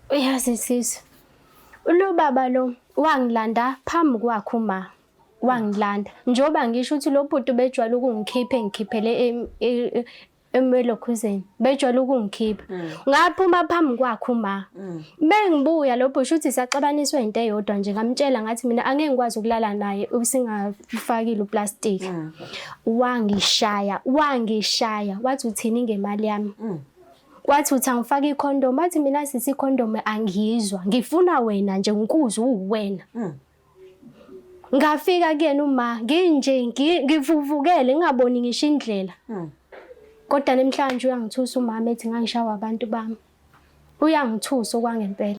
Uyazi sisi, lo baba lo wangilanda phambi kwakhe uma wangilanda. Njengoba ngisho ukuthi lo bhuti bejwayele ukungikhipha engikhiphele emelokhuzeni. Bejwayele ukungikhipha. Ngaphuma phambi kwakhe uma. Bengibuya lo bhuti uthi saxabaniswa into eyodwa nje ngamtshela ngathi mina angeke ngikwazi ukulala naye usingafakile uplastiki. Wangishaya. Wathi uthini ngemali yami? Wathi uthi angifake ikhondomu. Wathi mina sisi ikhondomu angiyizwa. Ngifuna wena nje ngikuzwe uwena. Ngafika kuyena uma nginje ngivuvukele ngingaboni ngisho indlela. Kodwa namhlanje uyangithusa umama ethi ngangishawa abantu bami. Uyangithusa okwangempela.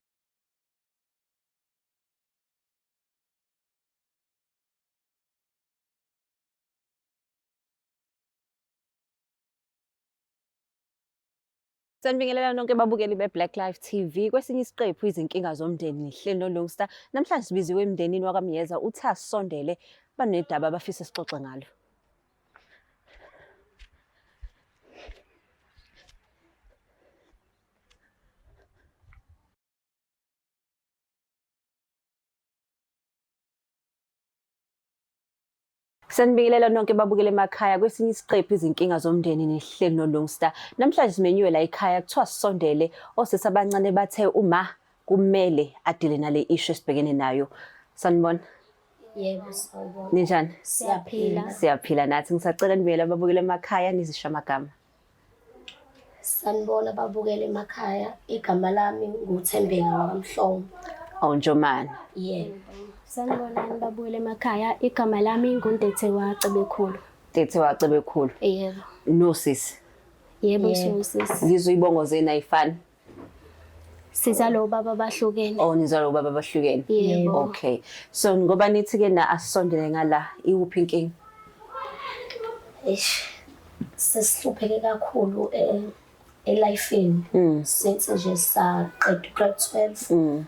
Sanibingelela nonke babukeli beBlack Life TV. Kwesinye isiqephu izinkinga zomndeni nihleli noLungster. Namhlanje sibiziwe emndenini wakaMyeza uthi asondele banedaba abafisa sixoxe ngalo. Sanibingelela nonke babukele emakhaya. Kwesinye isiqephu izinkinga zomndeni nihleli noLungster. Namhlanje simenywe la ekhaya kuthiwa sisondele osisi abancane bathe uma kumele adile nale issue esibhekene nayo. Sanibona. Yebo sawubona. Ninjani? Siyaphila. Siyaphila nathi. Ngisacela nibuyele ababukele emakhaya nizisho amagama. Sanibona babukele emakhaya. Igama lami nguThembeka waMhlomo. Awunjomani. Yebo. Sanibona babukele emakhaya. Igama lami nguNdethe waCebekhulu. Ndethe waCebekhulu. Yebo. Nosisi. Yebo sisi. Ngizwe ibongo zenu ayifani. Sizalo baba bahlukene. Oh nizalo baba bahlukene. Yebo. Okay. So ngoba nithi ke na asondele ngala iwuphi inkinga? Sesihlupheke kakhulu elifeni. Since nje saqeda grade 12.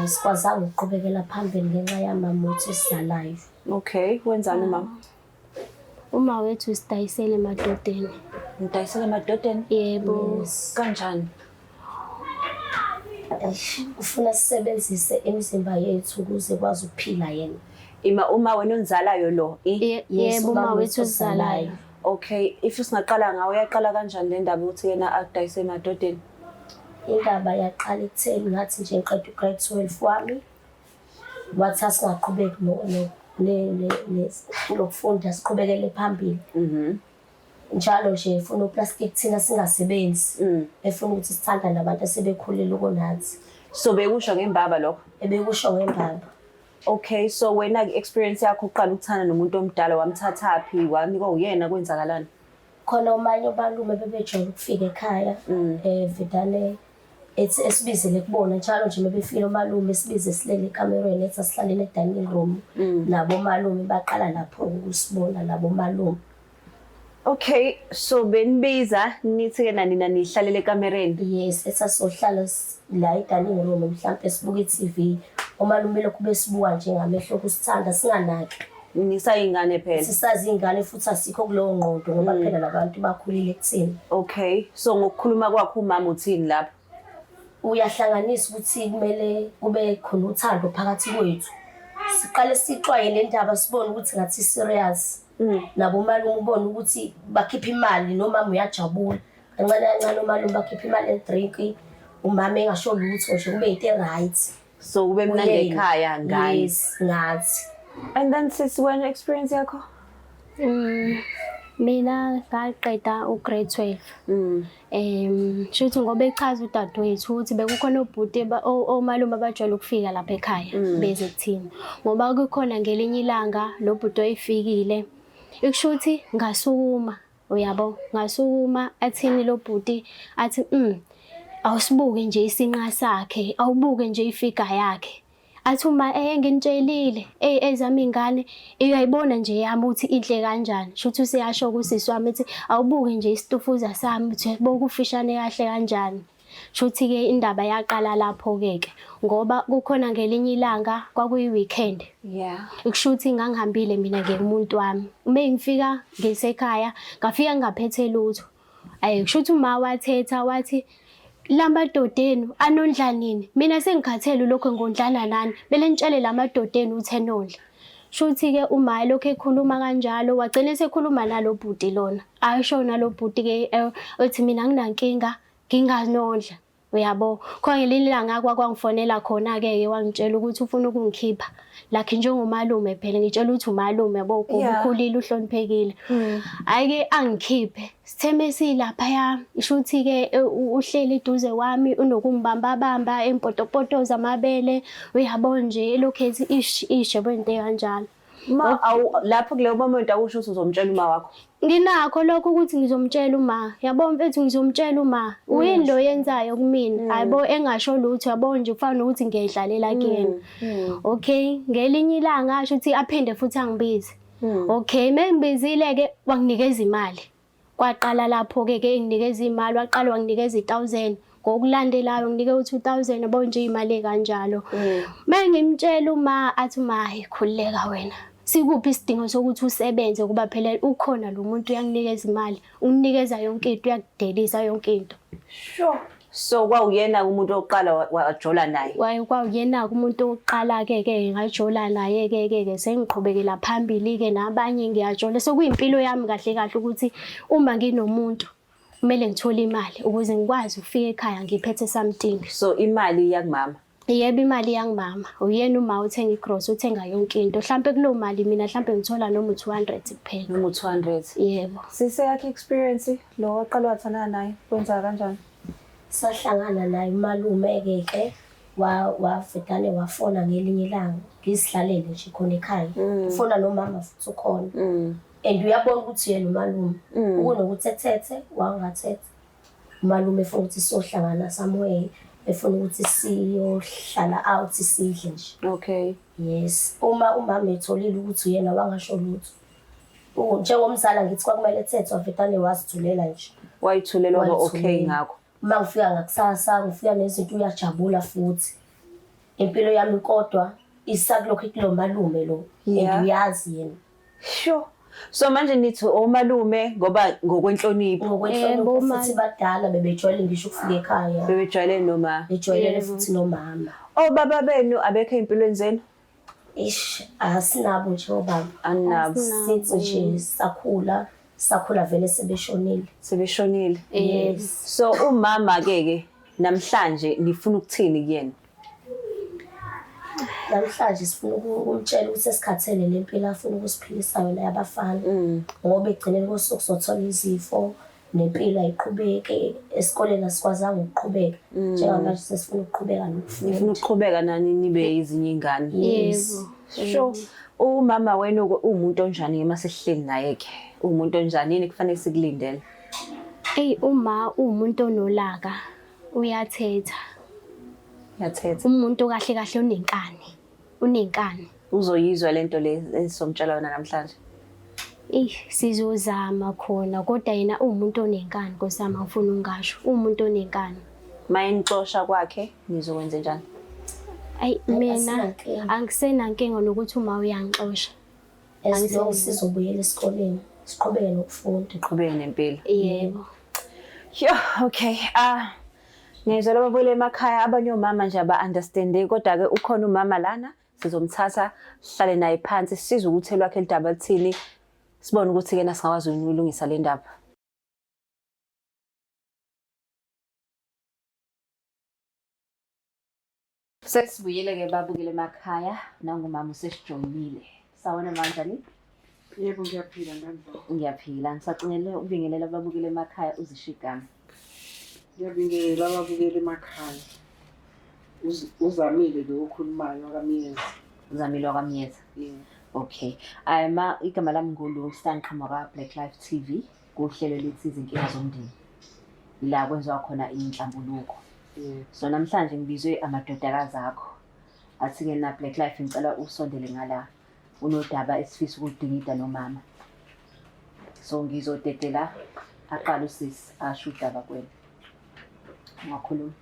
Sikwazanga ukuqhubekela phambili ngenxa yamamuthi esizalayo. Okay, wenzani mama? Uma wethu sidayisele emadodeni. Nidayisela emadodeni? Yebo. Kanjani? Ufuna sisebenzise imizimba yethu ukuze kwazi ukuphila yena. Uma wena onizalayo lo? Yebo, uma wethu osizalayo. Okay, if singaqala ngawe uyaqala kanjani le ndaba ukuthi yena akudayise emadodeni? Indaba yaqala ekutheni ngathi nje ngiqeda ugrade 12 wami. Wathi asingaqhubeki lokufunda siqhubekele phambili. Njalo nje efuna uplastic thina singasebenzi. Efuna ukuthi sithanda nabantu asebekhulile kunathi. So bekusho ngembaba lokho? Ebekusho ngembaba. Okay, so wena experience yakho uqala ukuthana nomuntu omdala wamthathaphi wanikwa uyena kwenzakalani? Khona omanye obalume bebejwayele ukufika ekhaya Vidane ethi esibizele kubona njalo nje mebefika omalume sibize silele ekamereni ethi asihlalele edining room. Nabo malume baqala lapho ukusibona nabo malume. Okay, so benibiza nithi ke nina nihlalele ekamereni? Yes, esasohlala la edining room mhlawumbe sibuka iTV. Omalume lokhu besibuka nje ngamehlo kusithanda singanaki. Nisayingane phela. Sisazi ingane futhi asikho kulowo ngqondo ngoba phela labantu bakhulile kuthina. Okay, so ngokukhuluma kwakho umama uthini lapha? Uyahlanganisa ukuthi kumele kube khona uthando phakathi kwethu. Siqale sixwaye le ndaba sibone ukuthi ngathi serious. Nabo malume ubone ukuthi bakhipha imali noma uyajabula. Kancane kancane omalume bakhipha imali edrink. Umama engasho lutho nje kube into right. So ube mnandi ekhaya ngani? Yes, ngathi. And then sis wena experience yakho? Mina ngaqeda ugrade 12. Shuthi ngoba echaza udadewethu ukuthi bekukhona ubhuti omalume abajwayele ukufika lapha ekhaya beze kuthina. Ngoba kukhona ngelinye ilanga lo bhuti oyifikile. Ikushuthi ngasukuma, uyabo, ngasukuma athini lo bhuti athi awusibuke nje isinqa sakhe, awubuke nje ifika yakhe. Athi uma ngintshelile ezami ingane uyayibona nje yami ukuthi inhle kanjani. Shuthi useyasho kusisi wami ethi awubuke nje isitufuza sami uthi bokufishane kahle kanjani. Shuthi ke indaba yaqala lapho ke ngoba kukhona ngelinye ilanga kwakuyi weekend. Yeah. Ukushuthi ngangihambile mina ngekumuntu wami. Uma ngifika ngisekhaya ngafika ngaphethe lutho. Kushuthi uma wathetha wathi lamadodeni anondla nini? Mina sengikhathele lokho ngondlana nani. Bele nitshele lamadodeni uthi enondla. Shuthi-ke uma lokho ekhuluma kanjalo wagcina esekhuluma nalo bhuti lona. Ayisho nalo bhuti-ke uthi mina anginankinga, nginganondla. Uyabo? Khona ngelinye ilanga kwangifonela khona-ke wangitshela ukuthi ufuna ukungikhipha. Like njengomalume phela ngitshela ukuthi umalume yabo ukhulile uhloniphekile. Ayike angikhiphe. Sitheme silaphaya ishuthi-ke uhleli eduze kwami unokungibamba bamba empotopotoza amabele. Uyabo nje elokhu ethi ishe bento kanjalo. Lapho kuleyo moment awusho ukuthi uzomtshela uma wakho. Nginakho lokho ukuthi ngizomtshela uma. Yabo mfethu ngizomtshela uma. Uyini lo yenzayo kumina. Hayibo engasho lutho yabo nje kufana nokuthi ngiyidlalela kuyena. Okay, ngelinye ilanga asho ukuthi aphinde futhi angibize. Okay, mengibizile ke wanginikeza imali. Kwaqala lapho ke enginikeza imali waqala wanginikeza 1000. Ngokulandelayo nginike u2000 yabo nje imali kanjalo. Mengimtshela uma athi uma khulileka wena. Sikuphi isidingo sokuthi usebenze kuba phela ukhona lo muntu uyanginikeza imali, unginikeza yonke into uyakudelisa yonke into. Sure. So kwawuyena umuntu oqala wajola naye. Kwawuyena umuntu oqala ke ngajola naye ke sengiqhubekela phambili ke nabanye ngiyajola. Sokuyimpilo yami kahle kahle ukuthi uma nginomuntu kumele ngithole imali ukuze ngikwazi ukufika ekhaya ngiphethe something. So imali yakumama. Yebo imali yangimama. Uyena uma uthenga igross uthenga yonke into. Mhlambe kulo mali mina mhlambe ngithola noma 200 kuphela. Noma 200. Yebo. Sise yakhe experience lo waqala wathana naye kwenza kanjani? Sahlangana naye umalume ke wafetane wafona ngelinye ilanga ngisihlalele nje khona ekhaya. Ufona nomama futhi ukhona. And uyabona ukuthi yena umalume ukunokuthi ethethe wangathethe. Umalume efuna ukuthi sohlangana somewhere. Efuna ukuthi siyohlala out sidle nje. Okay. Yes. Uma umama etholile ukuthi uyena wangasho lutho. Njengomzala ngithi kwakumele ethethe wafetane wazithulela nje. Wayithulelwa okay ngakho. Uma ngifika ngakusasa ngifika nezinto uyajabula futhi. Impilo yami kodwa isakulokho kulo malume lo. Ngiyazi yena. Sure. So manje nithi omalume ngoba ngokwenhlonipho futhi badala bebejwayele ngisho ukufika ekhaya. Bebejwayele noma bejwayele futhi nomama. Baba benu abekho empilweni zenu? Asinabo nje obaba. Anabo. Sithi nje sakhula vele sebeshonile. Sebeshonile. Yes. So umama ke namhlanje nifuna ukuthini kuyena? Namhlanje sifuna ukumtshela ukuthi esikhathele lempilo afuna ukusiphilisa yona yabafana. Ngoba egcineni kosuku sothola izifo nempilo ayiqhubeke esikoleni asikwazanga ukuqhubeka. Njengamanje sesifuna ukuqhubeka nokufunda. Nifuna ukuqhubeka nani nibe izinye ingane. Yebo. Sure. Umama wena umuntu onjani masihleli naye ke? Umuntu onjani yini kufanele sikulindele? Uma umuntu onolaka uyathetha. Uyathetha. Umuntu kahle kahle unenkani. Uzoyizwa lento le esomtshela yona namhlanje. Sizozama khona kodwa yena umuntu onenkani nkosama ngifuna ungasho. Umuntu onenkani. Mayinixosha kwakhe nizokwenza njani? Mina angisenankinga nokuthi uma uyangixosha. Angisho sizobuyela esikoleni. Siqhubeke nokufunda. Siqhubeke nempilo. Yebo. Okay. Ngizwe babule emakhaya abanye omama nje aba-understande kodwa ke ukhona umama lana sizomthatha sihlale naye phansi sizwe ukuthi elwakhe lidaba lithini sibone ukuthi ke nasingakwazi ukulungisa le ndaba. Sesibuyele ke babukele emakhaya nangumama usesijoyinile. Sawona kanjani? Yebo ngiyaphila ngandlo. Ngiyaphila ngisacingele ubingelela babukele emakhaya uzishigama. Ngiyabingelela ababukeli emakhaya. Uzamile lo okhulumayo kaMiyeza. Uzamile kaMiyeza. Yebo. Okay. Igama lami nguLungi Stanqhamuka Black Life TV kuhlelo lethi izinkinga zomndeni. La kwenziwa khona inhlambuluko. So namhlanje ngibizwe amadodakazi akho. Athi ke na Black Life ngicela usondele ngala. Unodaba esifisa ukudingida nomama. So ngizodedela aqala usisi asho udaba kwena. Ngakhuluma.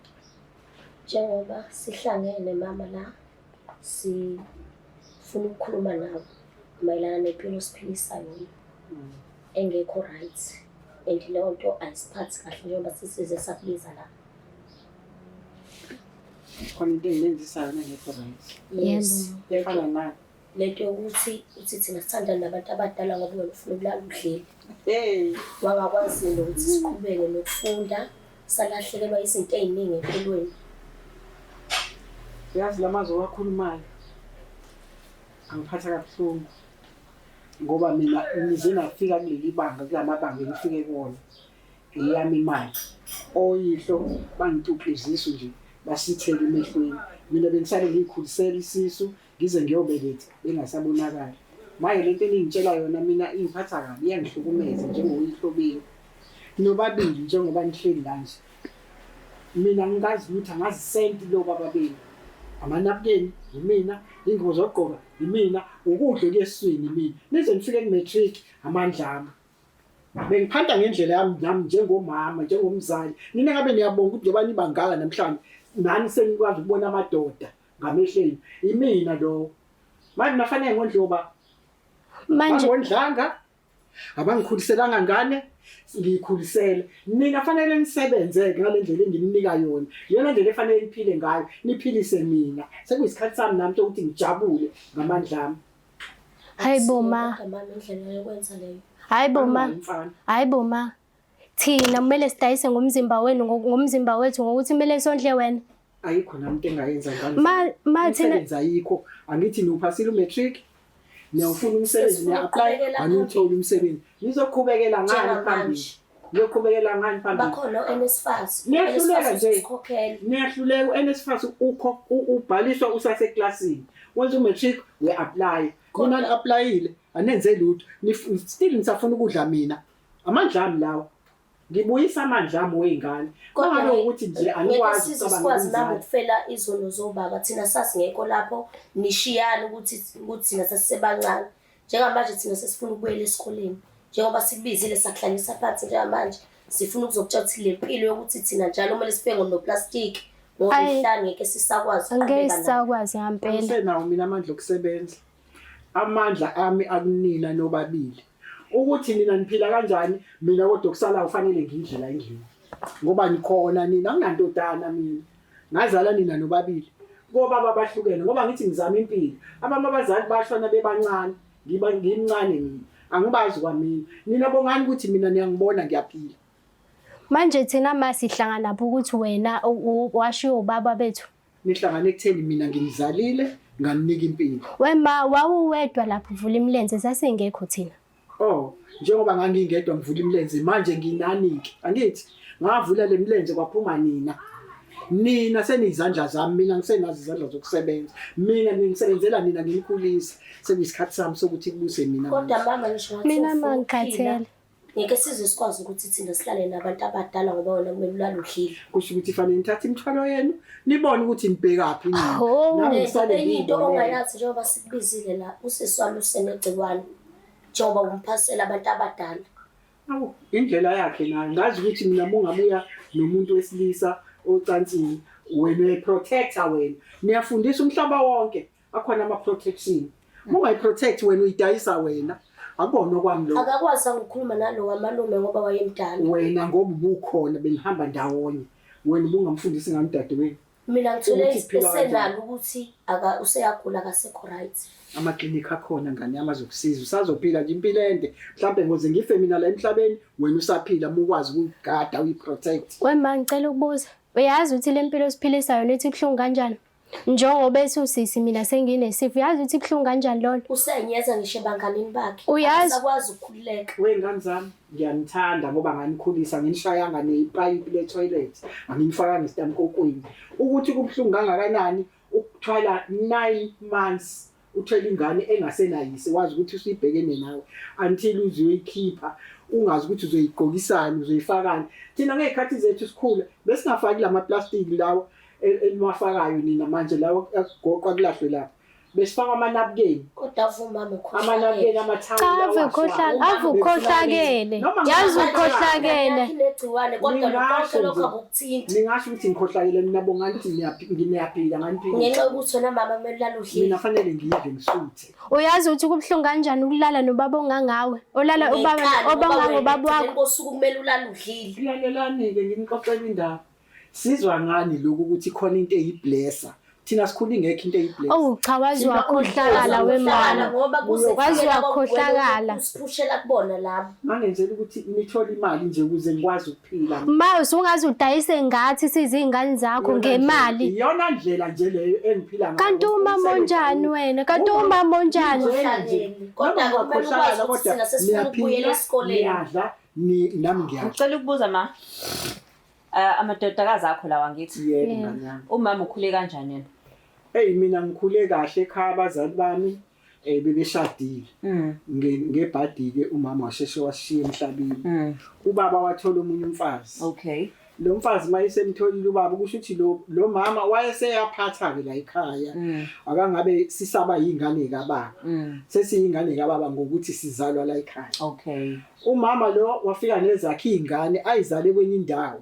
Njengoba sihlangene mama la sifuna ukukhuluma nawe mayelana nempilo siphilisayo engekho right and leyo nto ayisiphathi kahle njengoba sisize sakubiza la khona into engiyenzisayo nengekho right. Yes. Efana nani? Lento yokuthi thina sithandana nabantu abadala ngoba wena ufuna ukulala udlile. Hey, Wangakwazi ukuthi siqhubeke nokufunda, salahlekelwa izinto eziningi empilweni. uyazi lamazwi owakhulumayo angiphatha kabuhlungu ngoba mina ngize ngafika kuleli banga kulamabanga engifike kuwona iyami imali oyihlo bangituphizisa nje basithele emehlweni mina bengisale ngikhulisela isisu ngize ngiyobeletha bengasabonakala maye lento engitshela yona mina ingiphatha kabi iyangihlukumeza njengoyihlobeni nobabili njengoba nihleli kanje mina ngikazi ukuthi angazi senti lo baba beni amanapukeni yimina ingubo zokugqoka yimina ukudla kuyeswini mina nize nifike ku-matric amandla ami bengiphanda ngendlela yami njengomama njengomzali nina ngabe niyabonga ukuthi njengoba nibangaka namhlanje nani senikwazi ukubona amadoda ngamehlweni yimina lo manje nafanele ngondloba Manje ngondlanga abangikhuliselanga ngane ngikhulisela nina fanele nisebenze ngale ndlela engininika yona yona ndlela efanele niphile ngayo niphilise mina sekuyisikhathi sami nami ukuthi ngijabule ngamandla ami hayibo ma. Mama indlela yokwenza leyo. Hayibo ma. Mfana. Hayibo ma. Thina kumele sidayise ngomzimba wenu ngomzimba wethu ngokuthi kumele sondle wena. ayikho namuntu engayenza ngani Ma thina Imisebenzi ayikho angithi niuphasile umatric niyawufuna umsebenzi niya-apply aniyuthola umsebenzi nizoqhubekela ngani phambili niyoqhubekela ngani phambili Bakhona uNSFAS. Niyahluleka nje. Sikhokhela. niyahluleka uNSFAS ukho ubhaliswa usaseklasini wenza umatric we-apply mina ni-applyile anenze lutho still nisafuna ukudla mina amandla ami lawo ngibuyisa amandla ami wey'ngane kodwa ukuthi nje anikwazi sikwazi nami ukufela izono zobaba thina sasingekho lapho nishiyana ukuthi thina sasisebancane njengamanje thina sesifuna ukubuyela esikoleni njengoba sikubizile sakuhlanyisa phansi njengamanje sifuna ukuzokutshela ukuthi le mpilo yokuthi thina njalo kumele sifike noplastic ngoLwesihlanu ngeke sisakwazi angeke sisakwazi ngempela. Ngisenawo mina amandla okusebenza amandla ami akunina nobabili ukuthi nina niphila kanjani mina kodwa kusala ufanele ngidle la endlini ngoba nikhona nina anginantodana mina ngazala nina nobabili ngoba babahlukene ngoba ngithi ngizama impilo abanye abazali bashona bebancane ngimncane mina angibazi kwamina nina bongani ukuthi mina niyangibona ngiyaphila Manje thina masihlangana lapho ukuthi wena washiyo ubaba bethu. nihlangane ekutheni mina ngimzalile nganinika impilo Wema wawuwedwa lapho uvula imilenze sasingekho thina. Oh, njengoba ngangingedwa ngivula imilenze manje nginaniki. Angithi ngavula le milenze kwaphuma nina. Nina senizandla zami mina ngisenazi izandla zokusebenza. Mina ngisebenzela nina nginikhulisa. Sekuyisikhathi sami sokuthi kubuse mina. kodwa mama ngisho ngathi Mina ufuna mangikhathele. ukuphila, ngeke size sikwazi ukuthi thina sihlale nabantu abadala ngoba wena kumele ulale udlile. Kusho ukuthi fanele nithathe imithwalo yenu nibone ukuthi nibhekaphi nina. Oh. Nami ngisale Enye into ngiyibonela. ongayazi njengoba sikubizile la usisi wami usenegciwane njengoba umphasela abantu abadala. Awu, indlela yakhe nayo ngazi ukuthi mina mongabuya nomuntu wesilisa ocansini wena uyiprotector wena niyafundisa umhlaba wonke akhona ama protection mongayiprotect wena uyidayisa wena akubona kwami lo Akakwazi ukukhuluma nalo wamalume ngoba wayemdala. wena ngoba ubukhona benihamba ndawonye wena bungamfundisi ngani dadewenu Mina ngithole Ukuthi phila kanjani. isenalo ukuthi useyagula akasekho right. amaklinikhi akhona ngane amazokusiza usazophila nje impilo ende mhlawumbe ngoze ngife mina la emhlabeni wena usaphila ukwazi ukugada uyiprotect Wema ngicela ukubuza. Uyazi ukuthi lempilo siphilisayo nethi kuhlungu kanjani? Njengoba esusisi mina senginesifo. Uyazi ukuthi kuhlungu kanjani lona? Usenyeza ngisho banganini bakhe. Uyazi- Akasakwazi ukukhululeka. wengane zami ngiyanithanda ngoba nganikhulisa nginishayanga nepipe le toilet angifaka ngestamkokwini ukuthi kubhlungu kangakanani ukuthwala 9 months uthwele ingane engasenayisi wazi ukuthi usibhekene nawe until uzoyikhipha ungazi ukuthi uzoyigqokisana uzoyifakani thina ngezikhathi zethu sikhula besingafaki lama plastic lawo elimafakayo nina manje lawo agoqwa kulahlwe lapha besifaka amanapukeni Kodwa avuma amanapukeni amathawula Cha ave ukhohlakele. Yazi ukhohlakele. Negciwane kodwa lokho lokho akukuthinta. ningasho ukuthi ngikhohlakele mina bongani ukuthi ngiyaphila nganiphila Ngenxa yokuthi wena mama kumele ulale udlile. mina fanele ngiyidle ngisuthe Uyazi ukuthi kubhlungu kanjani ukulala nobaba ongangawe? Olala ubaba obangangobaba wakho. Ngosuku kumele ulale udlile. ilalelani-ke nginixoxela indaba sizwa ngani lokhu ukuthi khona into eyiblessa thina sikhula ingekho into eyiblessa Oh cha wazi wakhohlakala wemali. ngoba Wazi wakhohlakala. usiphushela kubona labo. mangenzela ukuthi nithola imali nje ukuze ngikwazi ukuphila Ma usungaze udayise ngathi sizingane zakho ngemali. iyona ndlela nje leyo engiphila ngayo Kanti umama onjani wena? Kanti umama onjani? Kodwa kumele ukwazi ukuthi thina sesifuna ukubuyela esikoleni. niyadla nami ngiyadla Ngicela ukubuza ma. Amadodakazi akho lawa ngithi. yebo ngani yami Umama ukhule kanjani yena? mina ngikhule kahle ekhaya abazali bami bebeshadile ngebhadi-ke umama washeshe washiya emhlabeni ubaba wathola omunye umfazi Okay. lo mfazi mayisemtholile ubaba kusho ukuthi lo mama wayeseyaphatha-ke la ekhaya akangabe sisaba yingane kababa sesiyingane kababa ngokuthi sizalwa la ekhaya Okay. umama lo wafika nezakhe iy'ngane ayizale kwenye indawo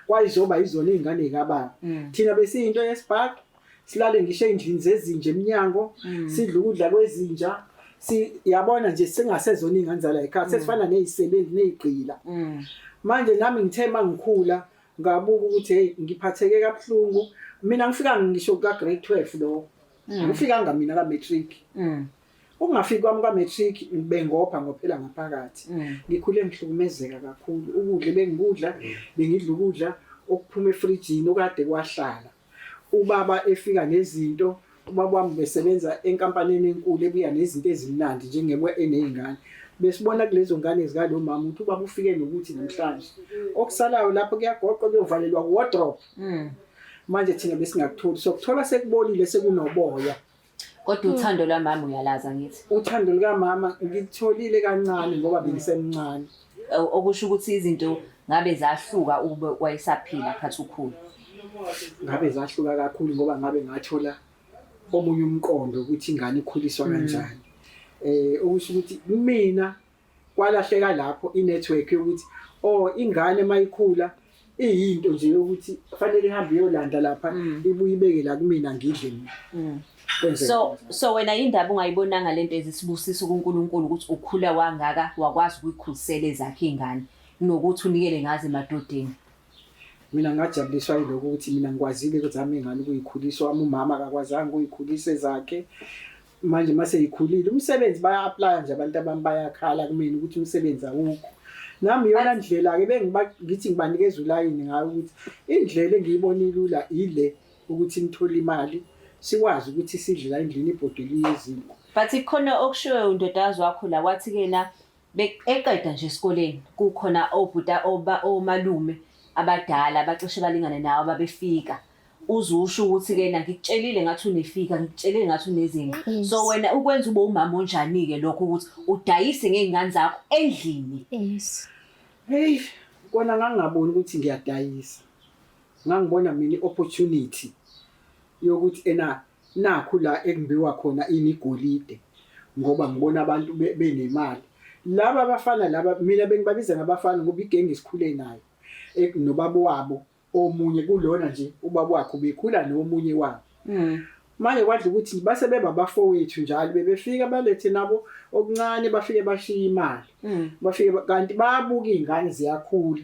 kwayizoba yizona iy'ngane kababa thina besiyinto yesibhaki silale ngisho ey'ndlini zezinja eminyango sidla ukudla kwezinja yabona nje singasezona iy'ngane zala ekhaya sesifana ney'sebenzi ney'gqila manje nami ngithe mangikhula ngabuka ukuthi hey ngiphatheke kabuhlungu mina ngifika ngisho ka grade 12 lo ngifikanga mina ka matric ungafiki kwami ka matric bengopha ngophela ngaphakathi ngikhule ngihlukumezeka kakhulu ukudla bengidla ukudla okuphuma efrijini okade kwahlala ubaba efika nezinto ubaba wami besebenza enkampanini enkulu ebuya nezinto ezimnandi njengebwe enezingane besibona kulezo ngane zikalo mama ukuthi ubaba ufike nokuthi namhlanje okusalayo lapho kuyagoqwa kuyovalelwa wardrobe manje thina besingakutholi sokuthola sekubolile sekunoboya Kodwa uthando lwamama uyalaza ngithi. uthando lika mama ngitholile kancane ngoba bengisemncane Okusho ukuthi izinto ngabe zahluka ube wayesaphila phathi ukhulu. ngabe zahluka kakhulu ngoba ngabe ngathola omunye umqondo ukuthi ingane ikhuliswa kanjani okusho ukuthi mina kwalahleka lapho inetwork yokuthi ingane mayikhula iyinto nje ukuthi kufanele ihambe iyolanda lapha ibuye ibeke la kumina ngidle mina So wena indaba ungayibonanga lento ezisibusisa kuNkulunkulu ukuthi ukhula wangaka wakwazi ukukhulisela ezakhe izingane nokuthi unikele ngazi emadodeni. mina ngajabuliswa yiloko ukuthi mina ngikwazile ukuthi ami ingane ukuyikhuliswa wami umama akakwazanga ukuyikhulisa zakhe manje mase yikhulile umsebenzi baya apply nje abantu abami bayakhala kumina ukuthi umsebenzi awukho nami yona ndlela ke ngithi ngibanikeza ulayini ngayo ukuthi indlela engiyibona ilula ile ukuthi ngithola imali sikwazi ukuthi sidle la endlini ibhodeli yezinto But ikhona okushiwe undodakazi wakho la wathi kena eqeda nje esikoleni kukhona obhuta omalume abadala abacishe balingane nawe babefika uzusho ukuthi kena ngikutshelile ngathi unefika ngikutshelile ngathi unezinga so wena ukwenza ube umama onjani ke lokho ukuthi udayise ngezingane zakho endlini. Yes. hey kona ngangaboni ukuthi ngiyadayisa ngangibona mina opportunity yokuthi nakho la ekumbiwa khona inigolide ngoba ngibona abantu benemali laba abafana laba mina bengibabiza ngabafana ngoba igenge isikhule nayo nobaba wabo omunye kulona nje ubaba wakhe bekhula nomunye wabo manje kwadla ukuthi base bebabafowethu njalo bebefika balethe nabo okuncane bafike bashiya imali bafike kanti bayabuka izingane ziyakhula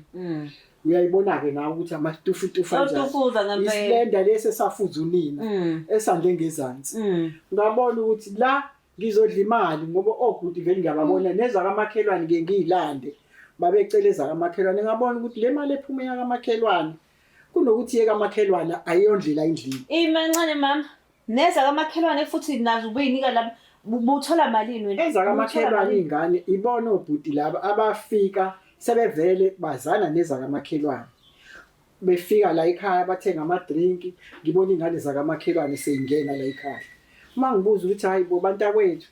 uyayibona ke nawe ukuthi amatufu kanjani isilenda lesi safuza unina esande ngezansi ngabona ukuthi la ngizodla imali ngoba obhuti vele ngiyababona neza kamakhelwane ke ngiyilande babeceleza kamakhelwane ngabona ukuthi le mali ephuma yakamakhelwane kunokuthi yeka kamakhelwane ayondlela endlini imancane mama neza kamakhelwane futhi nazo ubuyinika la ubuthola malini wena eza kamakhelwane ingane ibona obhuti laba abafika sebevele bazana neza kamakhelwane befika la ekhaya bathenga ama drink ngibona ingane za kamakhelwane seyingena la ekhaya mangibuza ukuthi hayi bo bantakwethu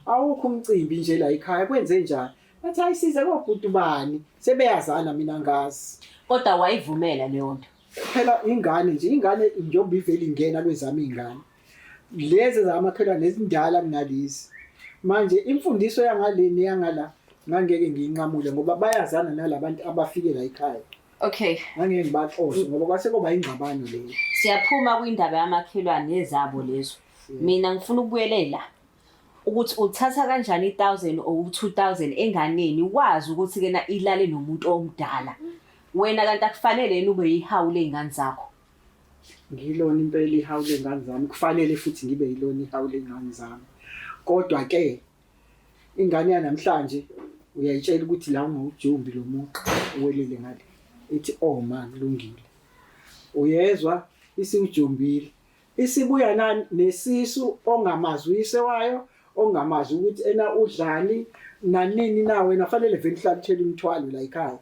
awukho umcimbi nje la ekhaya kwenze njani bathi ayisize kobhuti bani sebeyazana mina ngazi kodwa wayivumela leyo nto phela ingane nje ingane njengoba ivele ingena kwezami ingane lezi zamakhelwane nezindala kunalezi manje imfundiso yangaleni yangala ngangeke ngiyinqamule ngoba bayazana nalabantu abafike la ekhaya okay ngangeke ngibaxoshe ngoba kwase kuba ingqabano leyo siyaphuma kwindaba yamakhelwane nezabo lezo mina ngifuna ukubuyelela ukuthi uthatha kanjani 1000 or 2000 enganeni wazi ukuthi kena ilale nomuntu omdala wena kanti akufanele yini ube yihawu ley'ngane zakho? Ngilona impela ihawu ley'ngane zami, kufanele futhi ngibe yilona ihawu ley'ngane zami. Kodwa-ke ingane yanamhlanje uyayitshela ukuthi la ungawujumbi lo muqa uwelele ngale. Ithi oh ma kulungile. Uyezwa isiwujumbile. Isibuya nani nesisu ongamazi uyise wayo, ongamazi ukuthi ena udlani nanini na wena fanele vele uhlathele imithwalo la ekhaya.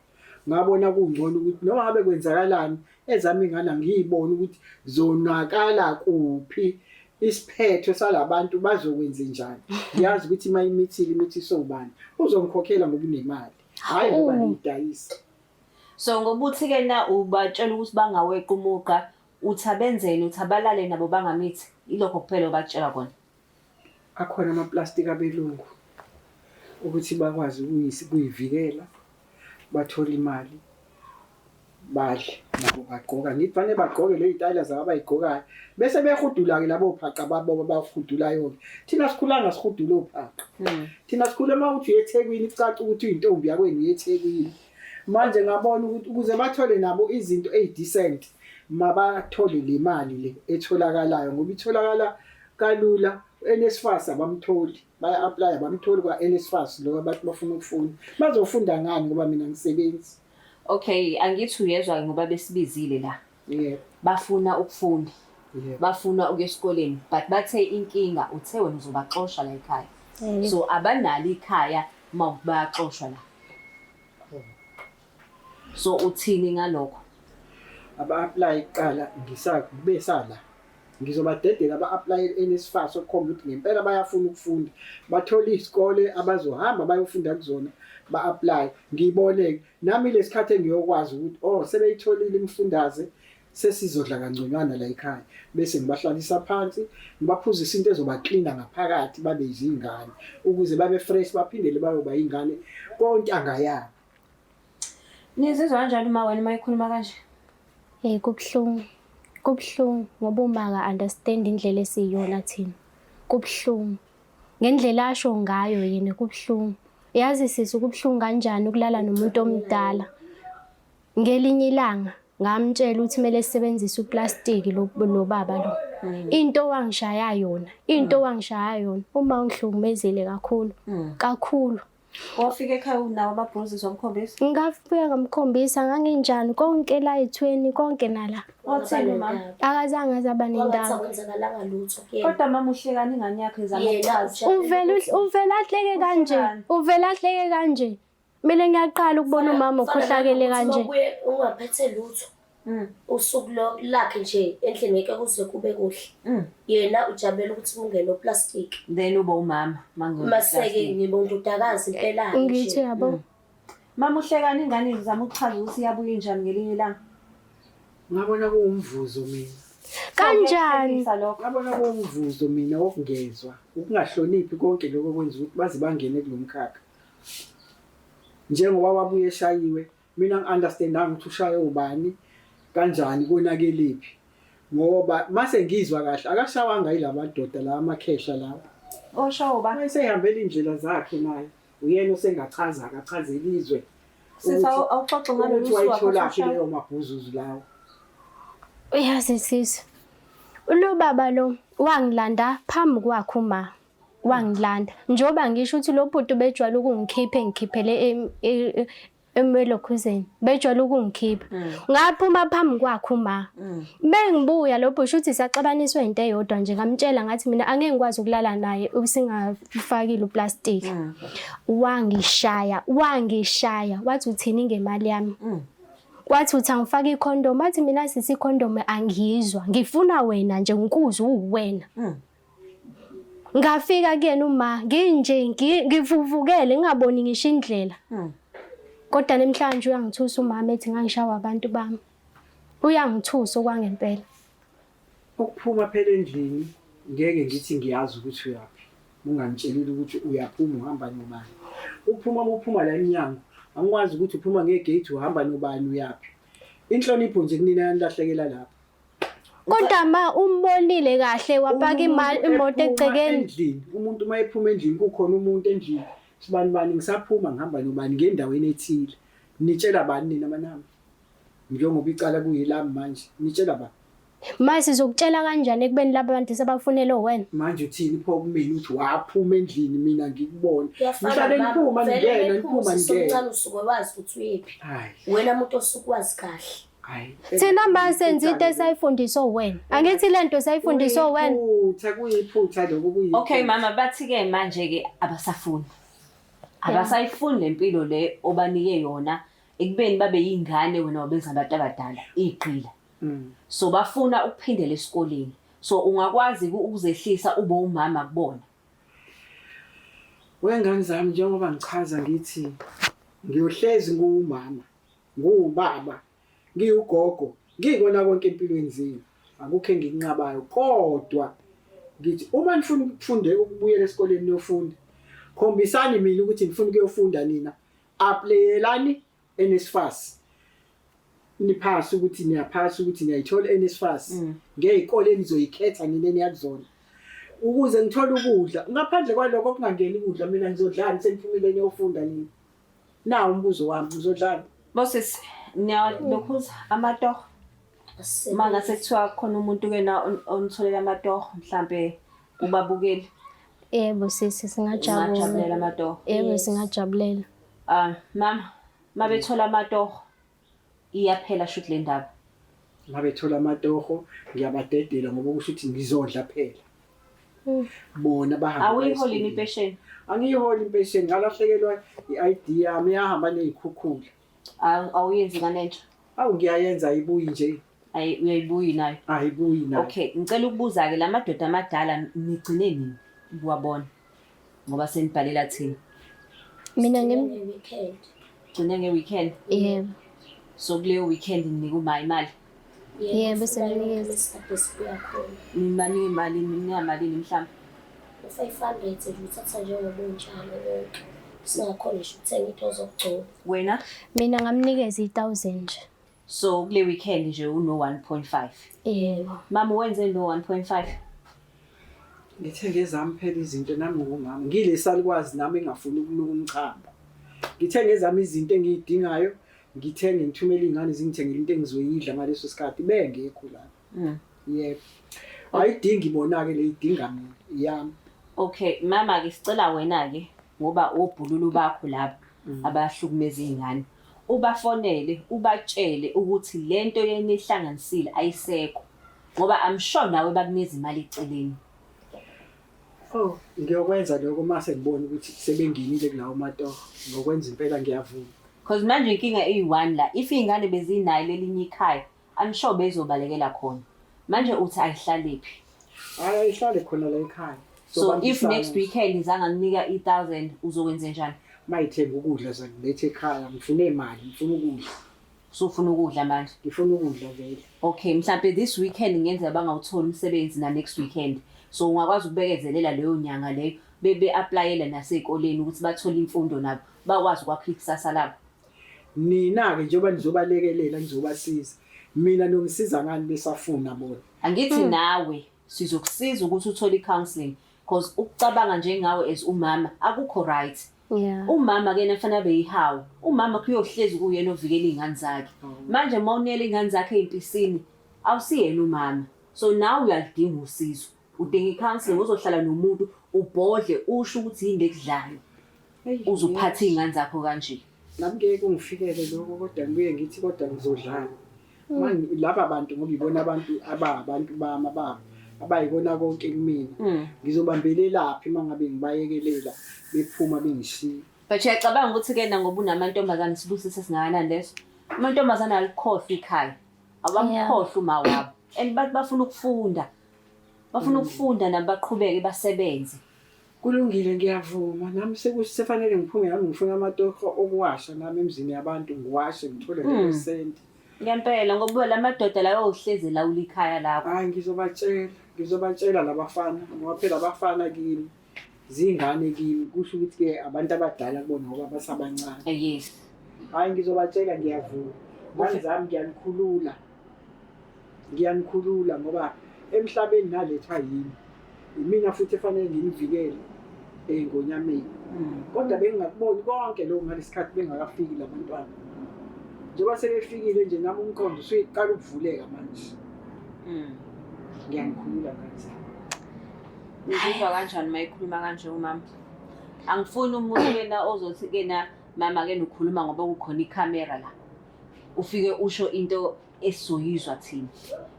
Ngabona kungcono ukuthi noma ngabe kwenzakalani ezami ingane ngiyibona ukuthi zonakala kuphi, isiphetho salabantu bazokwenza njani. Ngiyazi ukuthi imithi sobani uzongikhokhela ngokunemali, hayi ngoba ngidayisa. So ngoba uthi-ke na ubatshela ukuthi bangaweqa umuqa, uthi abenzeni, uthi abalale nabo bangamithi, ilokho kuphela obatshela kona? Akhona amaplastiki abelungu ukuthi bakwazi ukuyivikela, bathola imali, badle nabo bagqoka. Ngithi fanele bagqoke le y'tayela zabo abay'gqokayo bese behudula-ke labo phaqa babo abahudulayo-ke. Thina sikhulanga sihudula ophaqa. Thina sikhule uma uthi uyeThekwini kucaca ukuthi uyintombi yakwenu uyeThekwini. Manje ngabona ukuthi ukuze bathole nabo izinto ezidecent mabathole le mali le etholakalayo ngoba itholakala kalula. NSFAS abamtholi, baya-apply abamtholi kwa-NSFAS lo abantu bafuna ukufunda. Bazofunda ngani ngoba mina ngisebenzi? Okay, angithi uyezwa ngoba besibizile la. Yebo. Bafuna ukufunda. Yebo. Bafuna ukuya esikoleni, but bathe inkinga uthe wena uzobaxosha la ekhaya. So abanalo ikhaya uma bayaxoshwa la. So uthini ngalokho? Aba-apply kuqala besala. Ngizobadedela aba-apply NSFAS okukhomba ukuthi ngempela bayafuna ukufunda. Bathole isikole abazohamba bayofunda kuzona, ba-apply. Ngiboneke nami lesikhathi engiyokwazi ukuthi sebeyitholile imifundaze sesizodla kangconywana la ekhaya bese ngibahlalisa phansi ngibaphuzisa into ezobaklina ngaphakathi babe izingane ukuze babe fresh baphindele bayoba ingane konke angayami. Nizizwa kanjani uma wena mayikhuluma kanje? Kubuhlungu. Kubuhlungu ngoba uma ka-understand indlela esiyiyona thina. Kubuhlungu. Ngendlela asho ngayo yena kubuhlungu. Yazi sisi kubuhlungu kanjani ukulala nomuntu omdala. Ngelinye ilanga ngamtshela ukuthi kumele sisebenzise uplastiki lo baba lo. Into wangishaya yona. Uma ngihlukumezile kakhulu. Kakhulu. Wafika ekhaya unawo amabhuzisi wamkhombisa? Ngafika ngamkhombisa nganginjani konke la ethweni konke nala. Wathini mama? Akazange azaba nendawo. Kwenzakalanga lutho Kodwa mama uhlekani ingane yakho ezamaqhaza. Uvela ahleke kanje. Mina ngiyaqala ukubona umama ukhohlakele kanje. Ungaphethe lutho. Usuku lakhe nje endlini ngeke kuze kube kuhle. Yena ujabela ukuthi ungene oplastic. Then uba umama mangona. Maseke ngibondodakazi impela nje. Ngithi yabo. Mama uhlekani ingane izama ukuchaza ukuthi iyabuya injani ngelinye ilanga. Ngabona kuwumvuzo mina. Kanjani? Ngabona kuwumvuzo mina wokungezwa, ukungahloniphi konke lokho kwenza ukuthi baze bangene kulomkhakha. Njengoba wabuye eshayiwe, mina ngi-understandanga ukuthi ushaye ubani, kanjani konakelephi. Ngoba mase ngizwa kahle akashawanga yilamadoda la amakhesha lawo. Oshawo ba? Mayesehambela indlela zakhe naye. Uyena osengachaza akachazela izwe. Sisa awuxoxe ngalolu suku wayitholaphi leyo mabhuzuzu lawo. Uyazi sisi. Lo baba lo wangilanda phambi kwakhe uma. Wangilanda. Njoba ngisho ukuthi lo bhuti bejwala ukungikhiphela ngikhiphele emelokhuzeni. Bejwala ukungikhipha. Ngaphuma phambi kwakhe uma. Bengibuya lo bhuti uthi saxabaniswa into eyodwa nje ngamtshela ngathi mina angeke ngikwazi ukulala naye usingafakile uplastiki. Wangishaya. Wathi uthini ngemali yami. Wathi uthi angifake ikhondom, athi mina sisi ikhondom angiyizwa. Ngifuna wena nje ngikuzwe uwena. Ngafika kuyena uma nginje ngivuvukele ngingaboni ngisho indlela. Kodwa namhlanje uyangithusa umama ethi ngangishawa abantu bami. Uyangithusa okwangempela. Ukuphuma phela endlini ngeke ngithi ngiyazi ukuthi uyaphi. Ungangitshelile ukuthi uyaphuma uhamba nobani. Uphuma la eminyango. Angikwazi ukuthi uphuma ngegate uhamba nobani uyaphi. Inhlonipho nje kunina yanilahlekela lapha. Kodwa ma umbonile kahle wapaka imoto egcekeni. Umuntu mayephuma endlini kukhona umuntu endlini. Sibani ngisaphuma ngihamba nobani ngendaweni ethile. Nitshela bani nina manami? njengoba icala kuyilami manje nitshela ba Manje sizokutshela kanjani ekubeni laba bantu sebafunela wena? manje uthini pho kumina uthi waphuma endlini mina ngikubona Kuyafana ngihlale mama, ngiphuma vele ngingena bephuza, ngiphuma somncane ngingena usuke wazi ukuthi uyephi. hayi Wena umuntu osuke wazi kahle. hayi Thina masenze into esayifundiswa wena. Angithi lento sayifundiswa wena. kuyiphutha lokho kuyiphutha. Okay mama, bathi-ke manje-ke abasafuni. Abasayifuni lempilo le obanike yona ekubeni babe yingane wena wabenza abantu abadala iqila. So bafuna ukuphindela esikoleni. So ungakwazi ukuzehlisa ube umama kubona. Wengane zami njengoba ngichaza ngithi ngiyohlezi ngumama, ngubaba, ngiyugogo, ngikona konke empilweni zenu. Akukho engikunqabayo kodwa ngithi uma nifuna ukufunde ukubuyela esikoleni niyofunda, khombisani mina ukuthi ngifuna ukuyofunda nina. Applyelani NSFAS. Niphasa ukuthi niyaphasa ukuthi niyayithola NSFAS. Ngezikole enizoyikhetha nina eniyakuzona. Ukuze ngithole ukudla ngaphandle kwaloko okungangeni ukudla mina ngizodlala sengiphumile niyofunda nini nawo umbuzo wami ngizodlala Bosses lokhuza amatoho manga sekuthiwa khona umuntu ke na onitholela amatoho mhlambe ubabukeli Yebo sisi singajabulela singajabulela. amatoho. Yebo singajabulela. Mama mabethola amatoho iyaphela shoot le ndaba. mabethola amatoho ngiyabadedela ngoba kusho ukuthi ngizodla phela bona bahamba Awuyiholini impesheni? angiyiholi impesheni ngalahlekelwa i-ID yami yahamba nezikhukhula Awuyenzi kanenhle. awu ngiyayenza ayibuyi nje Uyayibuyi nayo. ayibuyi nayo Okay, ngicela ukubuza ke lamadoda amadala nigcine nini ukuwabona ngoba senibhalela thina. Mina Weekend. Gcine ngeweekend. Yebo. So kuleyo weekend nikuma imali. Yebo seninikeza. Isikhathi sibuya khona. Nimani imali niyamalini mhlawumbe. U500 uthatha njengoba unjalo yonke. Singakhona ngisho ukuthenga into zokugcoba. Wena? Mina ngamnikeza 1000 nje. So kule weekend nje uno 1.5. Yebo. Mama wenze no 1.5. ngithenge ezami phela izinto nami ngumama ngilesalikwazi nami engafuni ukunuka umchamo ngithenge ezami izinto engiyidingayo ngithenge ngithumela izingane zingithengele into engizoyidla ngaleso sikhathi bengekho la yebo ayidingi bona ke le idinga mina yami Okay, mama ke sicela wena ke ngoba obhululu bakho lapha abahlukumeza izingane. Ubafonele, ubatshele ukuthi lento yenihlanganisile ayisekho. Ngoba I'm sure nawe bakuneza imali eceleni. oh ngiyokwenza lokho mase ngibona ukuthi sebenginile kulawo matoho ngokwenza impela ngiyavuma Because manje inkinga eyi1 la, if ingane bezinayo lelinye ikhaya, I'm sure bezobalekela khona. Manje uthi ayihlaliphi. hayi ihlale khona la ekhaya So if next weekend izanga nginika 1000 uzokwenza njani? mayithenga ukudla zangilethe ekhaya ngifuna imali ngifuna ukudla So ufuna ukudla manje. ngifuna ukudla vele Okay, mhlambe this weekend ngenza bangawutholi umsebenzi na next weekend. So ungakwazi ukubekezelela leyo nyanga leyo bebe applyela nasezikoleni ukuthi bathole imfundo nabo bakwazi ukwakha ikusasa labo. nina ke njengoba nizobalekelela ngizobasiza mina nongisiza ngani besafuna bona Angithi nawe sizokusiza ukuthi uthole icounseling because ukucabanga njengawe as umama akukho right. Yeah. Umama ke nafanele beyihawu. Umama kuyohlezi kuyena ovikela izingane zakhe. Manje mawunela izingane zakhe empisini awusiyena umama. So now uyalidinga usizo. Udinga icounseling uzohlala nomuntu ubhodle usho ukuthi yini lekudlayo. Uzophatha izingane zakho kanje. nami ke kungifikele lokho kodwa ngibuye ngithi kodwa ngizodlala manje laba bantu ngoba ibona abantu ababantu bami abayibona konke kumina ngizobambelelaphi mangabe ngibayekelela bephuma bengishiya But uyacabanga ukuthi ke ngoba unamantombazane sibusise singakanani leso. Amantombazane alikhohlwa ikhaya. Abamkhohlwa uma wabo. And bathi bafuna ukufunda. Bafuna ukufunda nabaqhubeke basebenze. kulungile ngiyavuma nami sekufanele ngiphume nami ngifuna amatoho okuwasha nami emzini yabantu ngiwashe ngithole le senti Ngempela ngoba lamadoda la yohleze la ulikhaya lakho. hayi ngizobatshela labafana ngoba phela abafana kimi zingane kimi kusho ukuthi ke abantu abadala kubona ngoba basabancane Yes. hayi ngizobatshela ngiyavuma ngani zami ngiyanikhulula ngoba emhlabeni nalethwa yini mina futhi efanele nginivikele engonyameni kodwa bengingakuboni konke lokho ngalesikhathi bengakafiki labantwana njengoba sebefikile nje nami umqondo usuyiqala ukuvuleka manje. Ngiyangikhulula kanjani. Ngizizwa kanjani mayikhuluma kanje umama? Angifuni umuntu kena ozothi kena mama ke ukhuluma ngoba kukhona ikhamera la. Ufike usho into esizoyizwa thina.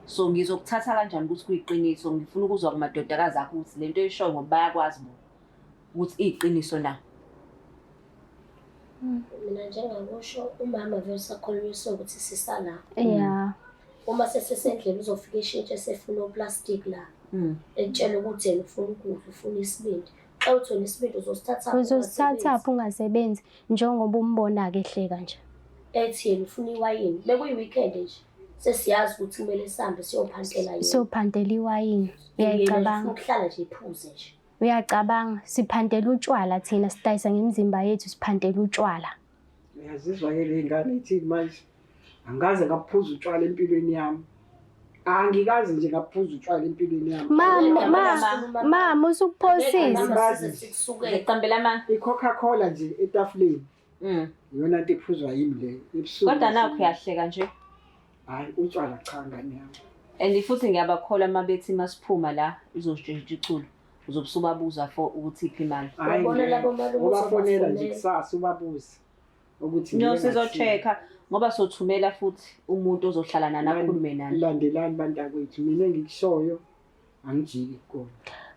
So ngizokuthatha kanjani ukuthi kuyiqiniso ngifuna ukuzwa kumadodakazi akho ukuthi lento eyishoyo ngoba bayakwazi bona ukuthi iqiniso na. Mina njengakusho umama vele sakhulunyiswa ukuthi sisala. Yeah. Uma sesesendlela uzofika eshintshe esefuna uplastic la. Etshela ukuthi yena ufuna ukudla, ufuna isibindi. Xa uthola isibindi uzosithatha. Uzosithatha ungasebenzi njengoba umbona ke ehleka nje. Ethi yena ufuna iwayini. Bekuyi-weekend nje. Sesiyazi ukuthi kumele sihambe siyophantela yena. Siyophantela iwayini. Uyayicabanga. Ukuhlala nje iphuze nje. Uyacabanga siphantela utshwala thina sidayisa ngemizimba yethu siphantela utshwala. Uyazizwa ke le ngane ithi manje angaze ngaphuza utshwala empilweni yami. Angikazi nje ngaphuza utshwala empilweni yami. Mama usukuphosisa. Ngiqambela ama I-Coca-Cola nje etafuleni. Iyona into ephuzwa yimi le. Ebusuku. Kodwa nakho uyahleka nje. Hayi utshwala cha ngane yami. And futhi ngiyabakhola amabethi masiphuma la izoshintsha iculo. Uzobusubabuza for ukuthi iphi imali. Ubona labo malume ubafonela nje kusasa ubabuze ukuthi no sizochecka ngoba sothumela futhi umuntu ozohlala nani akhulume nani. Landelani bantakwethu mina engikushoyo angijiki kona.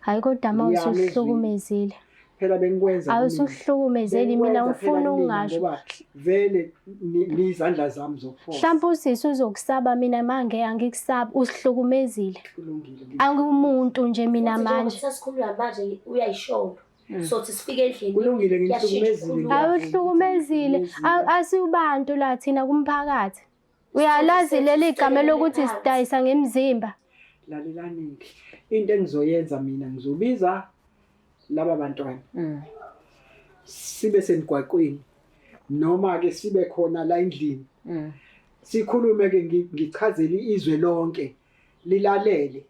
Hayi kodwa mawuthi uhlukumezile. Phela bengikwenza awusuhlukumezeli mina ngifuna ungasho vele nizandla zami zokuphosa. Mhlawumbe usisi uzokusaba mina manje angikusaba usihlukumezile. Angumuntu nje mina manje. Sasikhuluma manje uyayishola. Sothi sifike endlini. Kulungile ngihlukumezile. Awuhlukumezile asiubantu la thina kumphakathi. Uyalazi leli gama lokuthi sidayisa ngemizimba. Lalelani into engizoyenza mina ngizobiza laba bantwana sibe semgwaqweni noma ke sibe khona la endlini sikhulume ke ngichazele izwe lonke lilalele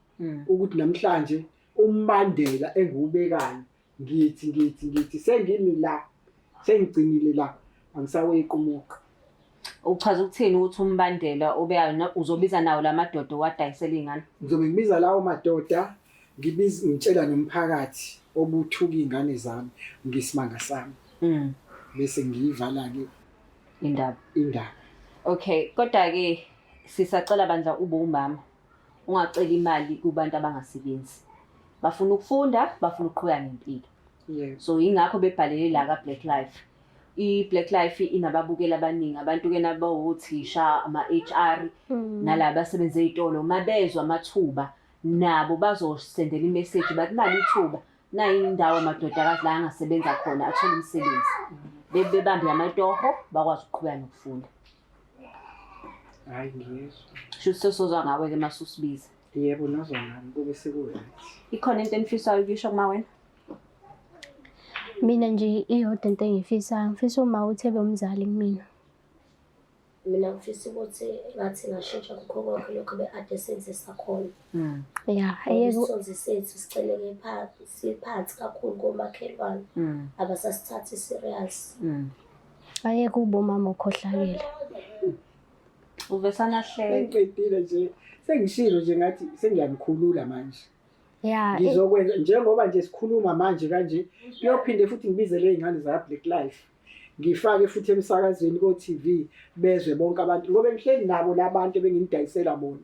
ukuthi namhlanje umbandela engubekayo ngithi sengimi la sengigcinile la angisaweyiqumuka. Uchaza ukuthini ukuthi umbandela obekayo uzobiza nawo lamadoda wadayisela ingane? Ngizobe ngibiza lawo madoda ngitshela nomphakathi obuthuka ingane zami ngisimanga sami bese ngiyivala ke indaba. Okay kodwa ke sisacela bandla ube umama ungacela imali kubantu abangasebenzi bafuna ukufunda bafuna ukuqhubeka nempilo. So ingakho bebhalele la ka Black Life. I-Black Life inababukela abaningi abantu ke nabawothisha ama-HR nalabo abasebenza ezitolo mabezwa amathuba nabo bazosendela imessage bathi mali ithuba nayi indawo amadodakazi la angasebenza khona athola umsebenzi bebambe amatoho bakwazi ukuqhubeka nokufunda. Hayi ngiyezwa. Shuthi sozwa ngawe ke masusibiza. Yebo nazwa ngami kube sekuyona. Ikhona into enifisayo ukuyisho kuma wena? Mina nje iyodwa into engifisa ngifisa uma uthebe umzali kumina. Mina ngifisa ukuthi ngathi ngashintsha kukho konke lokho beade senzisa khona. Yeah, ayeke sethu siceleke phansi kakhulu komakhelwane. Abasasithathi serious. Ayeke ubomama ukhohlakele. Uvesana hle. Ngiqedile nje sengishilo nje ngathi sengiyangikhulula manje. Yeah. Ngizokwenza njengoba nje sikhuluma manje kanje kuyophinde futhi ngibizele izingane za Black Life. Ngifake futhi emsakazweni ko TV bezwe bonke abantu ngoba ngihleli nabo labantu bengindayisela bona.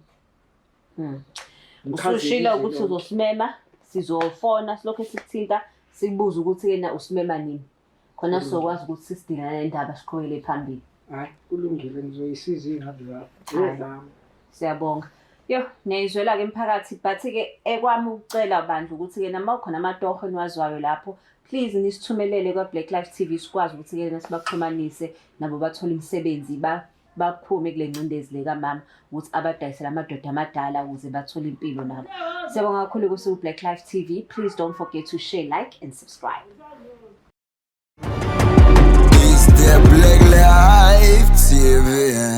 Usushila ukuthi uzosimema sizofona silokho sikuthinta sibuza ukuthi yena usimema nini khona sizokwazi ukuthi sisidinga nendaba siqhubekele phambili. Hayi kulungile ngizoyisiza ingane lapho. Siyabonga. Yo neyizwela ke emphakathi but ke ekwami ucela bandla ukuthi ke nama khona amatoho enwaziwayo lapho please nisithumelele kwa Black Life TV sikwazi ukuthi ke nasibaxhumanise nabo bathola imisebenzi baphume kule ngcindezi leka mama ukuthi abadayisela amadoda amadala ukuze bathole impilo nabo. Siyabonga kakhulu ku Black Life TV. Please don't forget to share, like and subscribe. It's the Black Life TV.